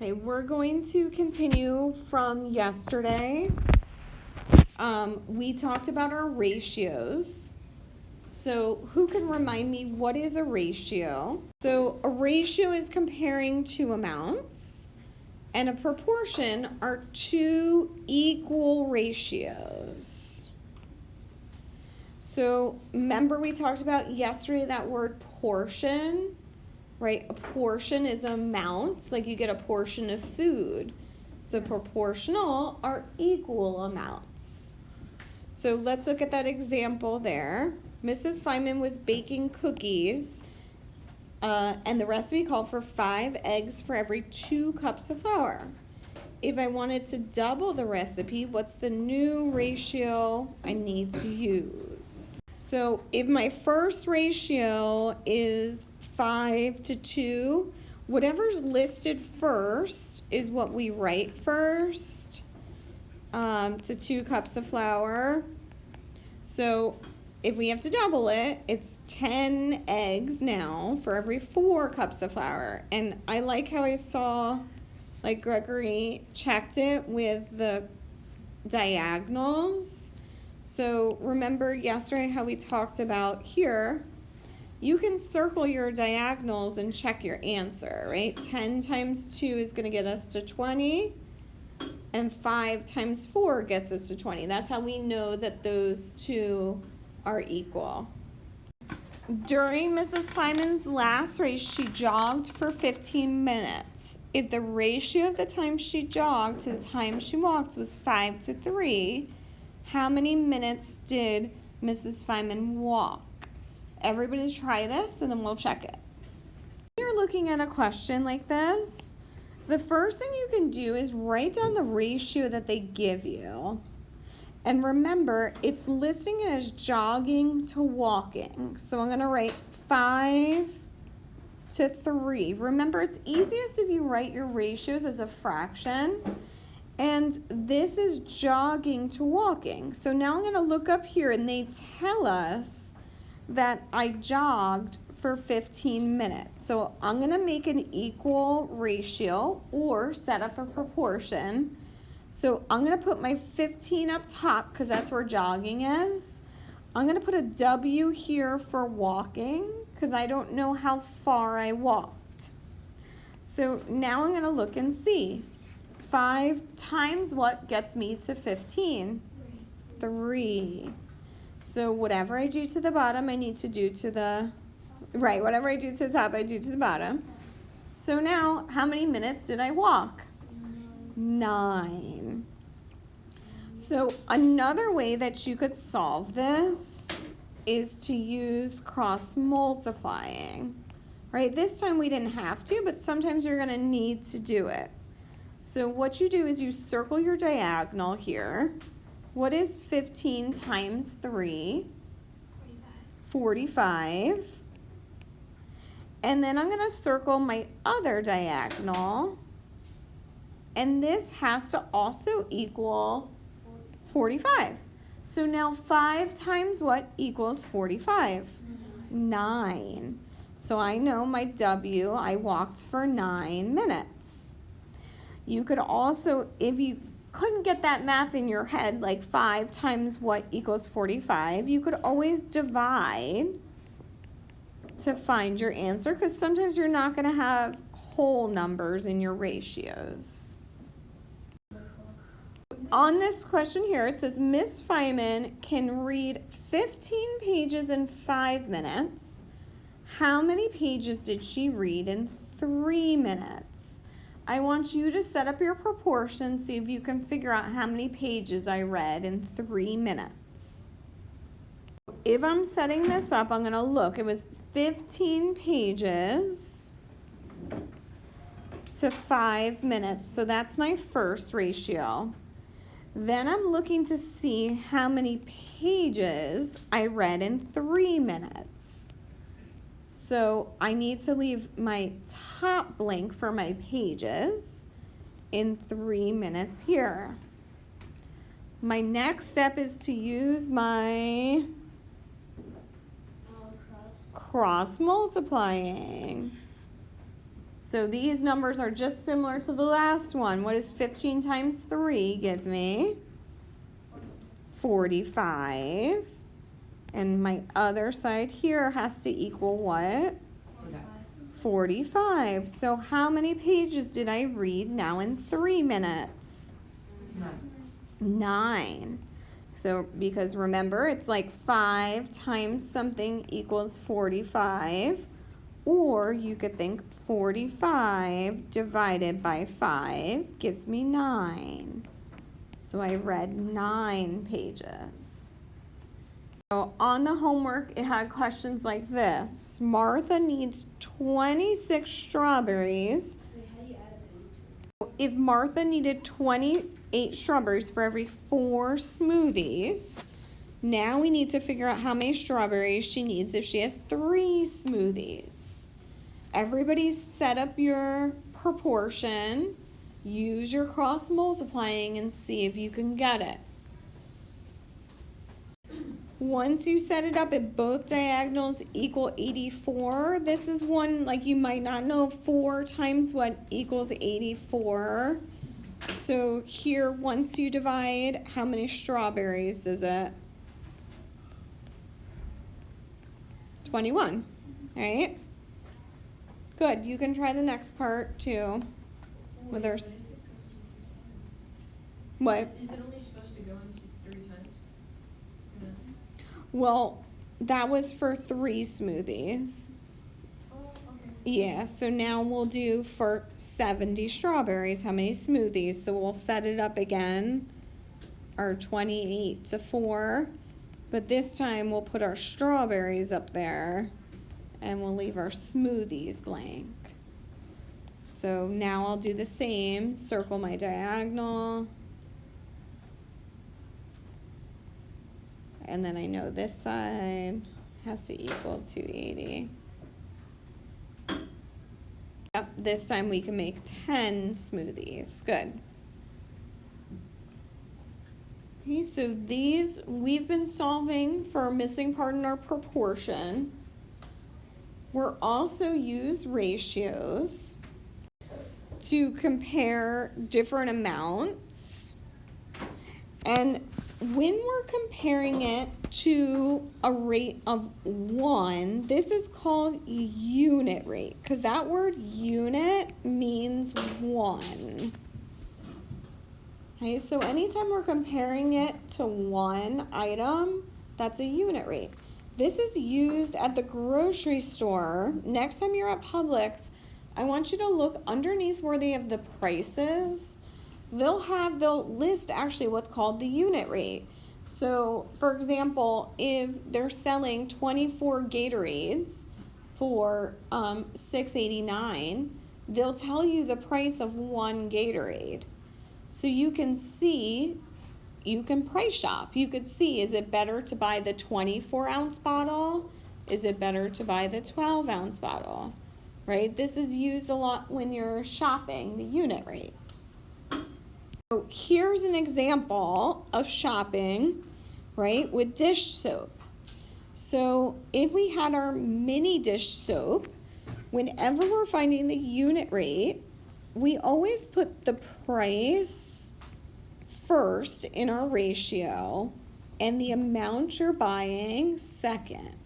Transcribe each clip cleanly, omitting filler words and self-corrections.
Okay, we're going to continue from yesterday. We talked about our ratios. So who can remind me what is a ratio? So a ratio is comparing two amounts, and a proportion are two equal ratios. So remember we talked about yesterday that word portion, right? A portion is amount, like you get a portion of food. So proportional are equal amounts. So let's look at that example there. Mrs. Feynman was baking cookies, and the recipe called for 5 eggs for every 2 cups of flour. If I wanted to double the recipe, what's the new ratio I need to use? So if my first ratio is 5 to 2, whatever's listed first is what we write first, to 2 cups of flour. So if we have to double it, it's 10 eggs now for every 4 cups of flour. And I like how I saw, like Gregory checked it with the diagonals. So remember yesterday how we talked about here, you can circle your diagonals and check your answer, right? 10 times 2 is going to get us to 20, and 5 times 4 gets us to 20. That's how we know that those two are equal. During Mrs. Feynman's last race, she jogged for 15 minutes. If the ratio of the time she jogged to the time she walked was 5 to 3, how many minutes did Mrs. Feynman walk? Everybody try this and then we'll check it. When you're looking at a question like this, the first thing you can do is write down the ratio that they give you. And remember, it's listing it as jogging to walking. So I'm going to write 5 to 3. Remember, it's easiest if you write your ratios as a fraction. And this is jogging to walking. So now I'm going to look up here, and they tell us that I jogged for 15 minutes. So I'm going to make an equal ratio or set up a proportion. So I'm going to put my 15 up top because that's where jogging is. I'm going to put a W here for walking because I don't know how far I walked. So now I'm going to look and see. 5 times what gets me to 15? 3. So whatever I do to the bottom, I need to do to the, right, whatever I do to the top, I do to the bottom. So now, how many minutes did I walk? 9. So another way that you could solve this is to use cross multiplying, right? This time we didn't have to, but sometimes you're going to need to do it. So what you do is you circle your diagonal here. What is 15 times 3? 45. And then I'm going to circle my other diagonal. And this has to also equal 45. So now 5 times what equals 45? 9. So I know my W, I walked for 9 minutes. You could also, if you couldn't get that math in your head, like 5 times what equals 45, you could always divide to find your answer, because sometimes you're not going to have whole numbers in your ratios. On this question here, it says Miss Feynman can read 15 pages in 5 minutes. How many pages did she read in 3 minutes? I want you to set up your proportions, see if you can figure out how many pages I read in 3 minutes. If I'm setting this up, I'm going to look. It was 15 pages to 5 minutes. So that's my first ratio. Then I'm looking to see how many pages I read in 3 minutes. So I need to leave my top blank for my pages in 3 minutes here. My next step is to use my cross multiplying. So these numbers are just similar to the last one. What does 15 times 3 give me? 45. And my other side here has to equal what? 45. So how many pages did I read now in 3 minutes? 9. So because remember, it's like 5 times something equals 45. Or you could think 45 divided by 5 gives me 9. So I read 9 pages. So on the homework, it had questions like this. Martha needs 26 strawberries. If Martha needed 28 strawberries for every 4 smoothies, now we need to figure out how many strawberries she needs if she has 3 smoothies. Everybody set up your proportion, use your cross multiplying, and see if you can get it. Once you set it up at both diagonals equal 84, this is one like you might not know. 4 times what equals 84. So here, once you divide, how many strawberries is it? 21, all right? Good, you can try the next part too. With our, what? Is it only supposed to go in 3 times? No. Well, that was for 3 smoothies. Oh, okay. Yeah, so now we'll do for 70 strawberries, how many smoothies? So we'll set it up again, our 28 to 4. But this time we'll put our strawberries up there and we'll leave our smoothies blank. So now I'll do the same, circle my diagonal. And then I know this side has to equal 280. Yep, this time we can make 10 smoothies. Good. Okay, so these we've been solving for a missing part in our proportion. We're also use ratios to compare different amounts. And when we're comparing it to a rate of 1, this is called unit rate, because that word unit means 1. Okay, so anytime we're comparing it to one item, that's a unit rate. This is used at the grocery store. Next time you're at Publix, I want you to look underneath where they have the prices. They'll list actually what's called the unit rate. So, for example, if they're selling 24 Gatorades for $6.89, they'll tell you the price of 1 Gatorade. So you can see, you can price shop. You could see, is it better to buy the 24-ounce bottle? Is it better to buy the 12-ounce bottle? Right? This is used a lot when you're shopping, the unit rate. So here's an example of shopping, right, with dish soap. So if we had our mini dish soap, whenever we're finding the unit rate, we always put the price first in our ratio and the amount you're buying second.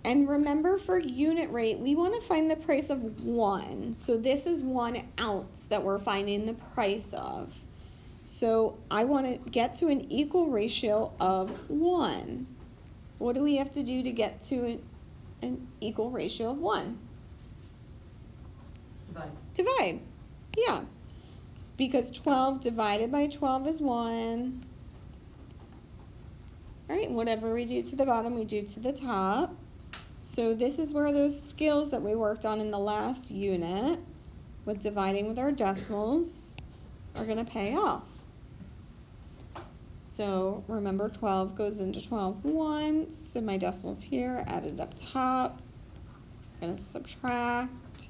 And remember, for unit rate, we want to find the price of 1. So this is 1 ounce that we're finding the price of. So I want to get to an equal ratio of 1. What do we have to do to get to an equal ratio of 1? Divide. Yeah. It's because 12 divided by 12 is 1. All right, whatever we do to the bottom, we do to the top. So this is where those skills that we worked on in the last unit with dividing with our decimals are going to pay off. So remember, 12 goes into 12 once, and my decimals here added up top. I'm going to subtract.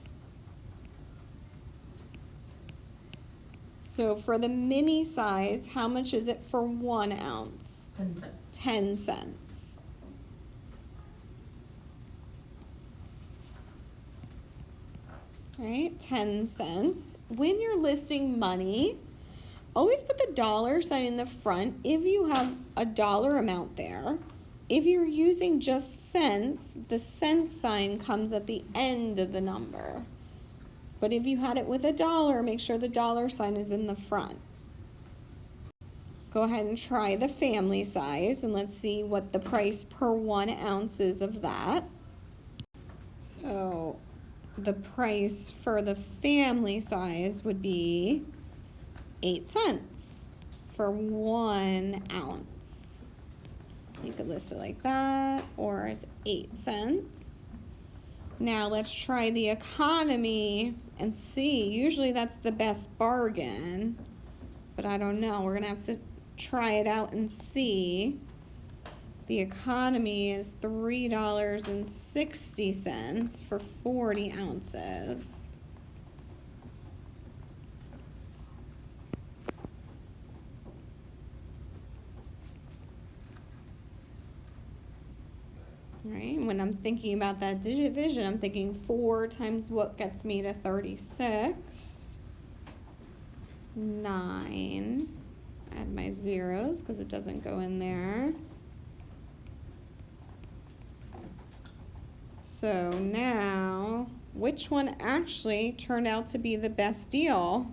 So for the mini size, how much is it for 1 ounce? 10 cents. 10 cents. right? 10 cents. When you're listing money, always put the dollar sign in the front if you have a dollar amount there. If you're using just cents, the cent sign comes at the end of the number. But if you had it with a dollar, make sure the dollar sign is in the front. Go ahead and try the family size, and let's see what the price per 1 ounce is of that. So the price for the family size would be 8 cents for 1 ounce. You could list it like that, or as 8 cents. Now let's try the economy and see. Usually that's the best bargain, but I don't know. We're gonna have to try it out and see. The economy is $3.60 for 40 ounces. All right, when I'm thinking about that division, I'm thinking 4 times what gets me to 36. 9. Add my zeros because it doesn't go in there. So now, which one actually turned out to be the best deal?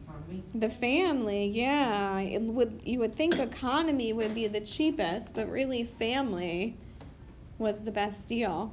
Economy? The family, yeah. You would think economy would be the cheapest, but really family was the best deal.